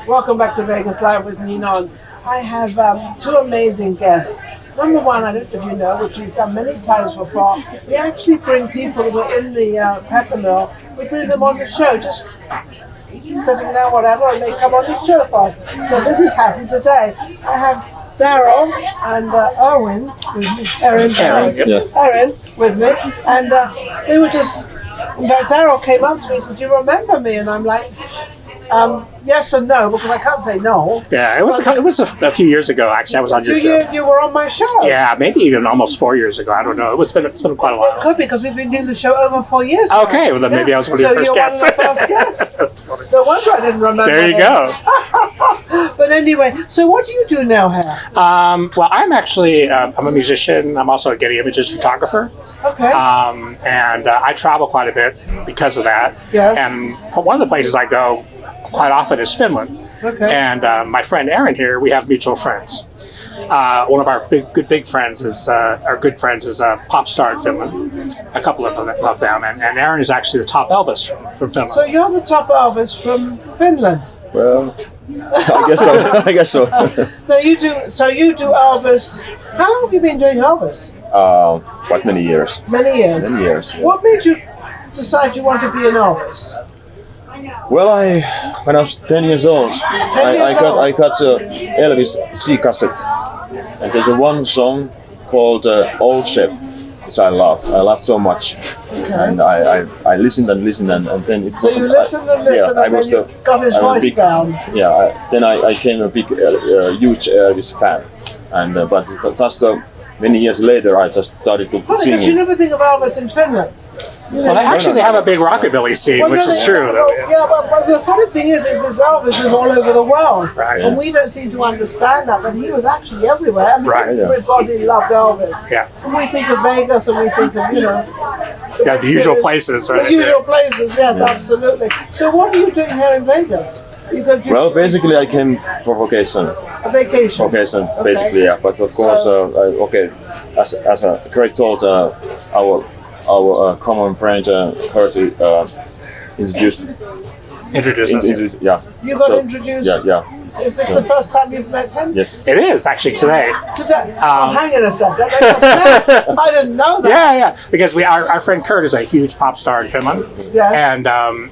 Welcome back to Vegas Live with Ninon. I have two amazing guests. Number one, I don't know if you know, which we've done many times before, we actually bring people who are in the pepper mill, we bring them on the show, just sitting there, whatever, and they come on the show for us. So this has happened today. I have Darrell and Erwin with me. Aaron with me, and they were just. In fact, Darrell came up to me and said, "Do you remember me?" And I'm like, yes and no, because I can't say no. Yeah, it was a few years ago. Actually, I was on your show. You were on my show. Yeah, maybe even almost 4 years ago. I don't know. It's been quite a while. It could be because we've been doing the show over 4 years. Okay, well then maybe I was one of your first guests. So you're one of the first guests. No wonder I didn't remember. There you go. But anyway, so what do you do now here? Well, I'm actually I'm a musician. I'm also a Getty Images photographer. Okay. And I travel quite a bit because of that. Yes. And one of the places I go quite often is Finland. Okay. And my friend Aaron here, we have mutual friends. One of our big friends is a pop star in Finland. A couple of them, and Aaron is actually the top Elvis from Finland. So you're the top Elvis from Finland. Well, I guess so. So you do Elvis. How long have you been doing Elvis? Quite many years. Many years. Many years. Yeah. What made you decide you want to be an Elvis? Well, when I was 10 years old, I got a Elvis C cassette, and there's one song called "Old Ship," which I loved. I loved so much, and I listened and then it was. So you listened and listened, and then you got his voice down. Yeah, then I became a big, huge Elvis fan, and but just many years later, I just started to Funny, sing. because you never think of Elvis in Finland. Well, they actually have a big rockabilly scene, which is true. But the funny thing is this Elvis is all over the world, Right. and we don't seem to understand that he was actually everywhere. I mean, Right. everybody loved Elvis. Yeah. And we think of Vegas, and we think of The usual places, right? The usual places, yes, absolutely. So, what are you doing here in Vegas? Well, basically, I came for vacation. A vacation. Vacation, basically, yeah. But of course, as a great thought, our common friend Curtis introduced us. Yeah. You got introduced. Yeah. Is this the first time you've met him? Yes. It is actually today. Hang on a second. They just met. I didn't know that. Yeah. Because our friend Kurt is a huge pop star in Finland. Yes.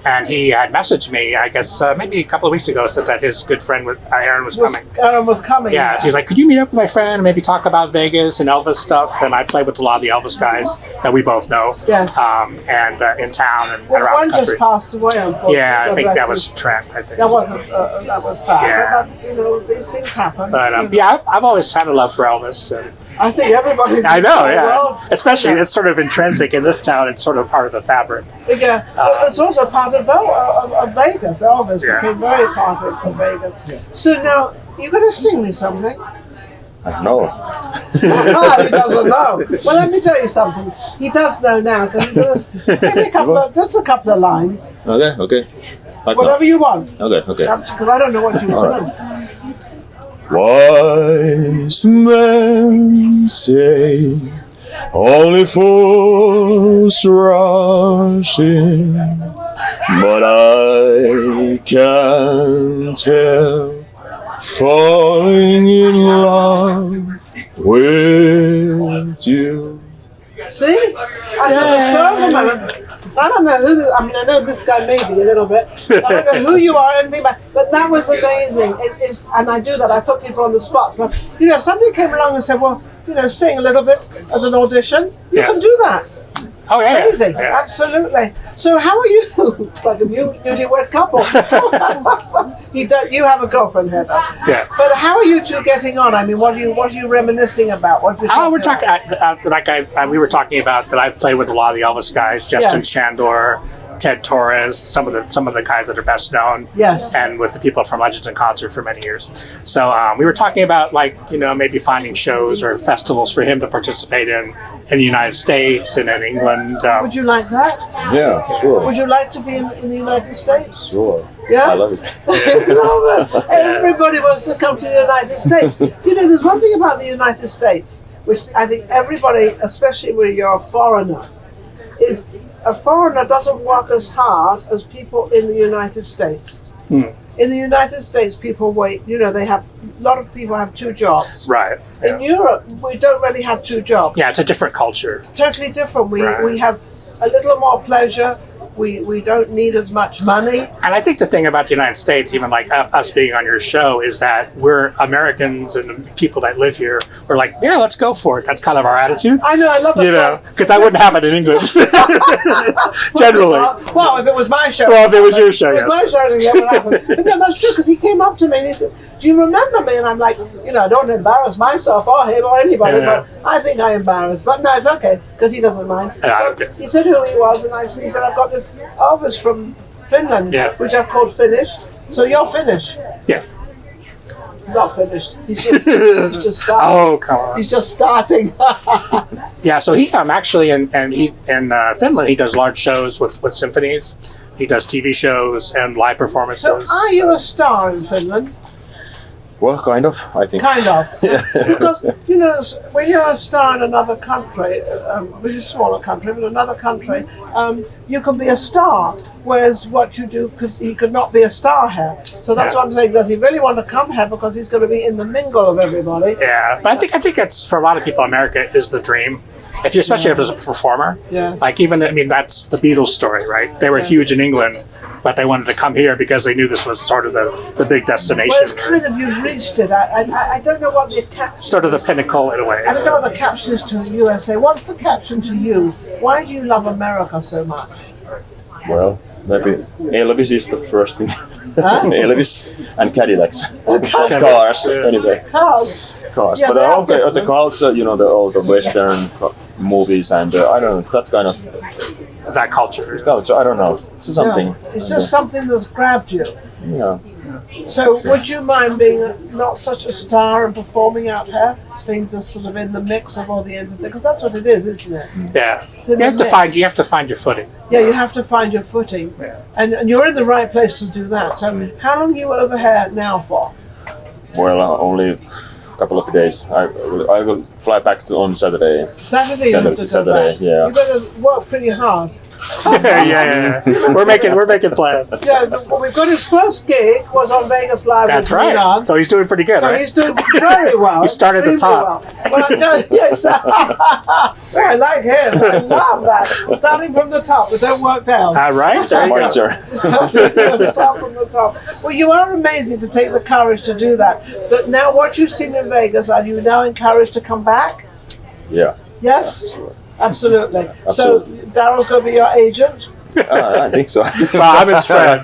And he had messaged me, I guess maybe a couple of weeks ago, said that his good friend Aaron was coming. Aaron was coming. Yeah. So he's like, could you meet up with my friend and maybe talk about Vegas and Elvis stuff? And I played with a lot of the Elvis guys that we both know. Yes. And in town and well, around one the country. just passed away, unfortunately. Yeah, I think that was Trent. I think that wasn't. That was sad. Yeah. But that's, these things happen. But I've always had a love for Elvis. And I think everybody. I know, yeah. Well, especially it's sort of intrinsic in this town. It's sort of part of the fabric. Yeah, it's also part of Vegas. Elvis became very part of Vegas. Yeah. So now you're going to sing me something. No. He doesn't know. Well, let me tell you something. He does know now because he's going to sing me just a couple of lines. Okay. Whatever you want. Okay. Because I don't know what you want. Wise men say only fools rush in, but I can't help falling in love with you. See? I said the spur of the moment. I don't know who. I know this guy maybe a little bit. I don't know who you are, anything, but that was amazing. And I do that. I put people on the spot. But if somebody came along and said, "Well, sing a little bit as an audition," you can do that. Oh yeah, amazing, yeah. Absolutely. So how are you? It's like a newlywed couple. You have a girlfriend here, though. Yeah. But how are you two getting on? I mean, what are you reminiscing about? We're talking we were talking about that. I've played with a lot of the Elvis guys, Justin Chandor, Ted Torres, some of the guys that are best known. Yes. And with the people from Legends in Concert for many years. So we were talking about maybe finding shows or festivals for him to participate in the United States and in England. Would you like that? Yeah, sure. Would you like to be in the United States? Sure. Yeah? I love it. Love it. Everybody wants to come to the United States. There's one thing about the United States, which I think everybody, especially when you're a foreigner, is a foreigner doesn't work as hard as people in the United States. In the United States, people wait. You know, a lot of people have 2 jobs. Right. In Europe, we don't really have 2 jobs. Yeah, it's a different culture. Totally different. We have a little more pleasure. We don't need as much money. And I think the thing about the United States, even like us being on your show, is that we're Americans and people that live here. We're like, yeah, let's go for it. That's kind of our attitude. I know, I love that. You know, because I wouldn't have it in England. Generally. Well, if it was my show. Well, if it was your show, yes. If it was my show, then that would happen. But no, that's true, because he came up to me and he said, do you remember me? And I'm like, I don't embarrass myself or him or anybody, but I think I embarrass. But no, it's okay, because he doesn't mind. Yeah, I don't care. He said who he was, and he said, I've got this Elvis from Finland, which I've called Finnish. So you're Finnish. Yeah. He's not finished. He's just starting. Oh, come on. He's just starting. Yeah, so he actually in Finland, he does large shows with symphonies. He does TV shows and live performances. So are you a star in Finland? Well, kind of, I think. Kind of. Because, when you're a star in another country, which is a smaller country, but another country, you can be a star. Whereas what you do, he could not be a star here. So that's what I'm saying. Does he really want to come here because he's going to be in the mingle of everybody? Yeah, but I think it's, for a lot of people, America is the dream. Especially if it's a performer. Yes. Like that's the Beatles story, right? They were huge in England, but they wanted to come here because they knew this was sort of the big destination. Well, it's kind of, you've reached it. I don't know what the caption is. Sort of the pinnacle in a way. I don't know what the caption is to the USA. What's the caption to you? Why do you love America so much? Well, maybe Elvis is the first thing. Huh? Elvis and Cadillacs. Cars. Anyway. Cars. Yeah, but all the culture, all the Western movies and I don't know, that kind of that culture. I don't know. It's something. Yeah. It's just something that's grabbed you. Yeah. So would you mind being not such a star and performing out here, being just sort of in the mix of all the entertainment? Because that's what it is, isn't it? Yeah. You have to find your footing. Yeah, you have to find your footing. Yeah. And you're in the right place to do that. So how long are you over here now for? Well, only a couple of days. I will fly back on Saturday. Saturday, you have to go back. Yeah. You better work pretty hard. yeah. We're making plans. Yeah, well, we've got his first gig was on Vegas Live. That's right. Ninon. So he's doing pretty good, So right? he's doing very well. He started at the top. Well, yes. I like him. I love that. Starting from the top, but don't work down. Right. There you go. Start from the top. Well, you are amazing to take the courage to do that. But now, what you've seen in Vegas, are you now encouraged to come back? Yeah. Yes. Absolutely. So Darrell's going to be your agent? I think so. Well, I'm his friend.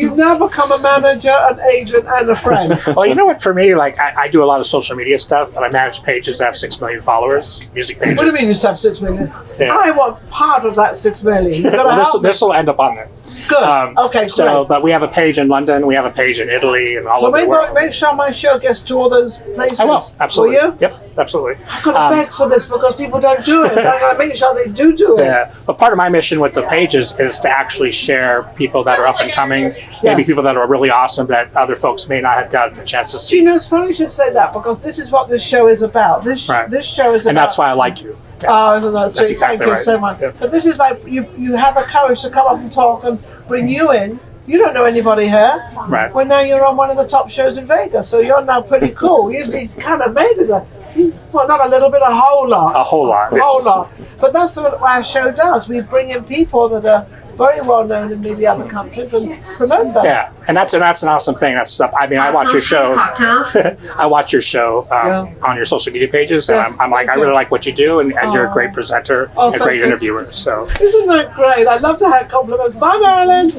You've now become a manager, an agent, and a friend. Well, you know what? For me, like I do a lot of social media stuff, and I manage pages that have 6 million followers, music pages. What do you mean you have 6 million? Yeah. I want part of that 6 million. You've got to help me. This will end up on there. Good. Okay, So, great. but we have a page in London, we have a page in Italy, and all over the world. Make sure my show gets to all those places. I will, absolutely. Will you? Yep, absolutely. I've got to beg for this because people don't do it. I've got to make sure they do it. Yeah, but part of my mission with the pages is to actually share people that are up and coming, maybe people that are really awesome that other folks may not have gotten a chance to see. Do you know, it's funny you should say that because this is what this show is about. This show is about. And that's why I like you. Yeah. Oh, isn't that sweet? Exactly Thank you so much. Yeah. But this is like you have the courage to come up and talk and bring you in. You don't know anybody here. Right. Well, now you're on one of the top shows in Vegas, so you're now pretty cool. He's kind of made it not a little bit, a whole lot. A whole lot. A whole lot. But that's what our show does. We bring in people that are very well known in maybe other countries and promote them. Yeah, and that's an awesome thing. That's stuff. I mean, I watch your show. I watch your show on your social media pages, and Yes, I'm like, I really like what you do, and you're a great presenter, and a great interviewer. So isn't that great? I love to have compliments. Bye, Marilyn.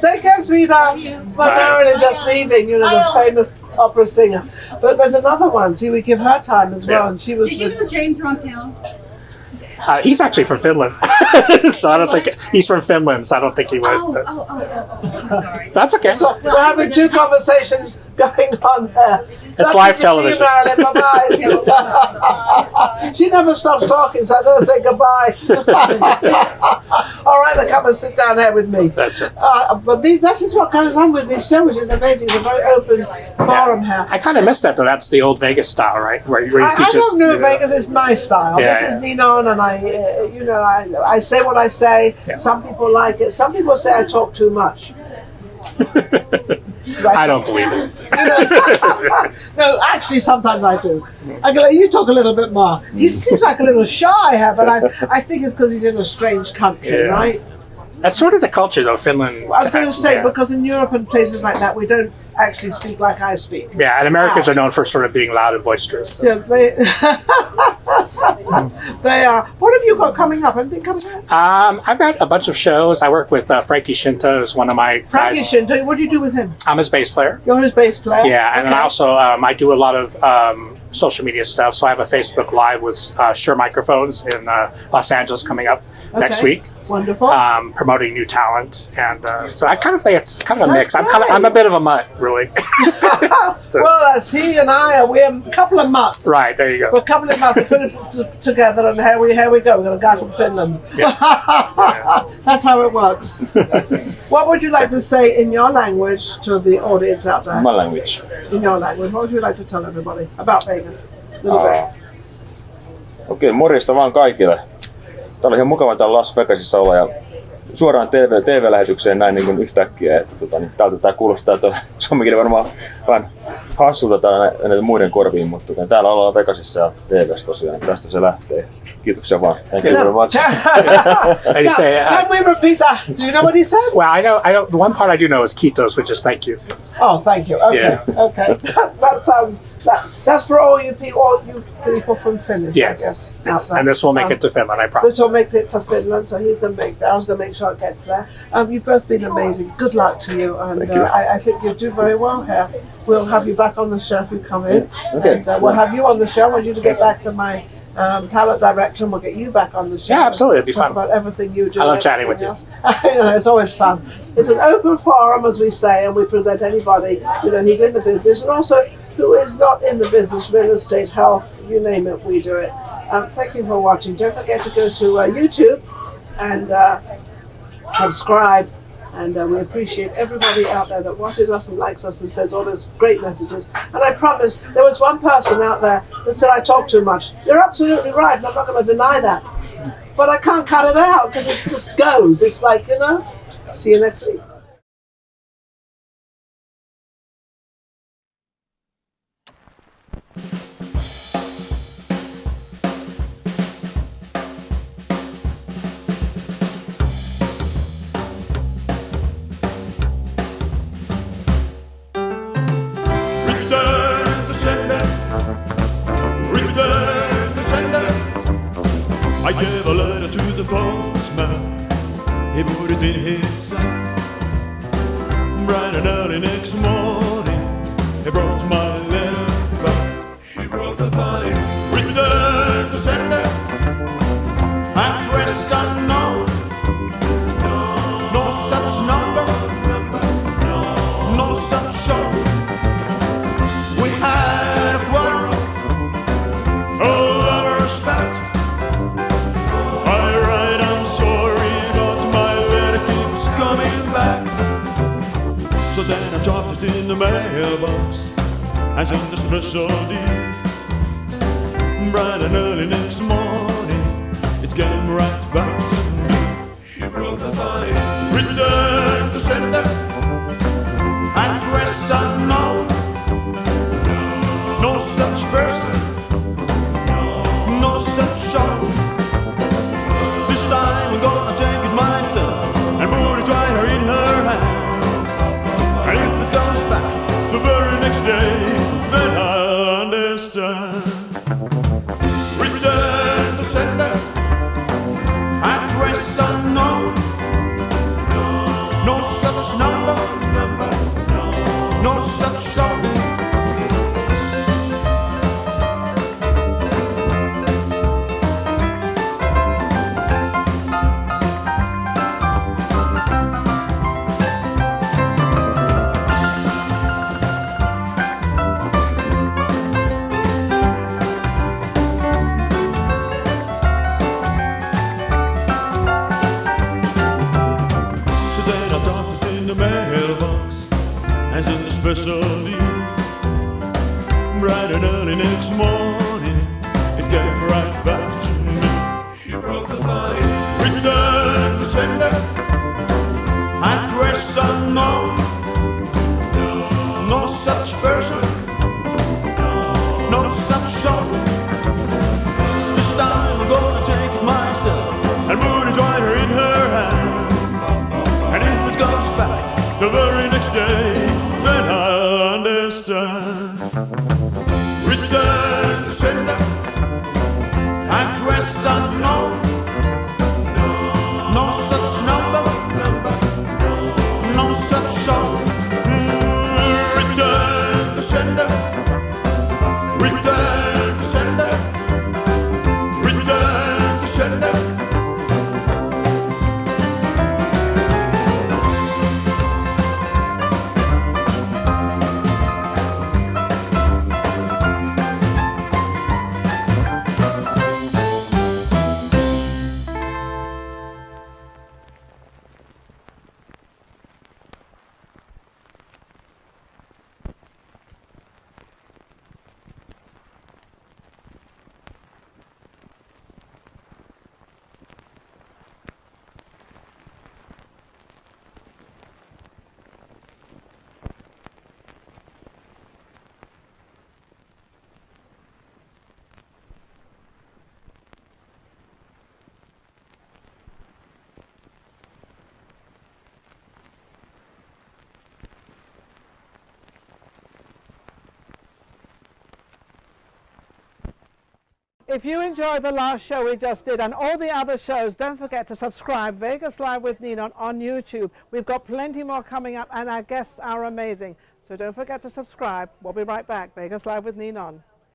Take care, sweetheart. My Marilyn just leaving. The famous opera singer. But there's another one. See, we give her time as well, and she was. Did you know James Roncal? he's actually from Finland, so I don't think he's from Finland. So I don't think he would. But Sorry. that's okay. So we're having two conversations going on there. It's live television. See you, Marilyn. Bye-bye. She never stops talking, so I'm going to say goodbye. All right, then come and sit down here with me. That's it. But this is what goes on with this show, which is amazing. It's a very open forum here. I kind of miss that, though. That's the old Vegas style, right? Where you I don't know Vegas is my style. Yeah, this is Ninon, and I say what I say. Yeah. Some people like it. Some people say I talk too much. I don't believe it. No, actually, sometimes I do. I go, you talk a little bit more. He seems like a little shy here, but I think it's because he's in a strange country, right? That's sort of the culture, though, Finland. I was going to say, because in Europe and places like that, we don't actually speak like I speak. Yeah, and Americans are known for sort of being loud and boisterous. So. Yeah, they are. What have you got coming up? Anything coming up? I've got a bunch of shows. I work with Frankie Shinto, who's one of my Frankie guys. Shinto, what do you do with him? I'm his bass player. You're his bass player? Yeah, and then I also I do a lot of social media stuff. So I have a Facebook Live with Shure Microphones in Los Angeles coming up next week. Wonderful. Promoting new talent, and so I kind of think it's kind of a mix. Great. I'm a bit of a mutt, really. So, well, that's he and I. We're a couple of mutts. right, there you go. We're a couple of mutts. We put it together, and here we go. We've got a guy from Finland. Yeah. That's how it works. What would you like to say in your language to the audience out there? My language. In your language, what would you like to tell everybody about Vegas? Little bit. Okei, morjesta vaan kaikille. Tää oli ihan mukava täällä Las Vegasissa olla ja suoraan TV-lähetykseen näin niin kuin yhtäkkiä, että niin täältä tää kuulostaa suomenkin varmaan vähän hassulta täällä näiden muiden korviin, mutta täällä ollaan Vegasissa ja TV:ssä tosiaan, tästä se lähtee. Kiitoksia vaan. Thank you very much. Can we repeat that? Do you know what he said? Well, I know. The one part I do know is Kitos, which is thank you. Oh, thank you. Okay, Yeah. okay. That sounds. That's for all you people from Finnish. Yes, I guess. and this will make it to Finland, I promise. This will make it to Finland, so he can make. Darrell's going to make sure it gets there. You've both been amazing. Good luck to you, and Thank you. I think you do very well here. We'll have you back on the show if you come in. Okay. And we'll have you on the show. I want you to get back to my talent direction. We'll get you back on the show. Yeah, absolutely. It'd be Talk fun. about everything you do. I love and chatting with everything else. You know, it's always fun. It's an open forum, as we say, and we present anybody who's in the business and also who is not in the business, real estate, health, you name it, we do it. Thank you for watching. Don't forget to go to YouTube and subscribe. And we appreciate everybody out there that watches us and likes us and says all those great messages. And I promise, there was one person out there that said I talk too much. You're absolutely right, and I'm not going to deny that. But I can't cut it out because it just goes. It's like, see you next week. I gave a letter to the postman. He put it in his sack. Bright and early next morning, he brought my letter back. She wrote about it. Return to sender. Address unknown. No such number. No such song. We had a quarrel. A lover's spat. So then I dropped it in the mailbox as in the special deal. Bright and early next morning, it came right back to me. She wrote about it. Return to sender. Address unknown. No such person. No such song. This time I'm gonna take it myself and put it right here in her hand. And if it comes back the very next day, then I'll understand. Return to sender. Address unknown. No such number. No such song. Special deal. Bright and early next morning, it came right back to me. She wrote about it. Return to sender. Address unknown. such person, no such soul. This time I'm gonna take it myself and put it right in her hand. And if it comes back the very next day, then I'll understand. Return to sender, address unknown. No such number, no such song. Return to sender, return to sender, return to sender. If you enjoyed the last show we just did and all the other shows, don't forget to subscribe Vegas Live with Ninon on YouTube. We've got plenty more coming up and our guests are amazing. So don't forget to subscribe. We'll be right back. Vegas Live with Ninon.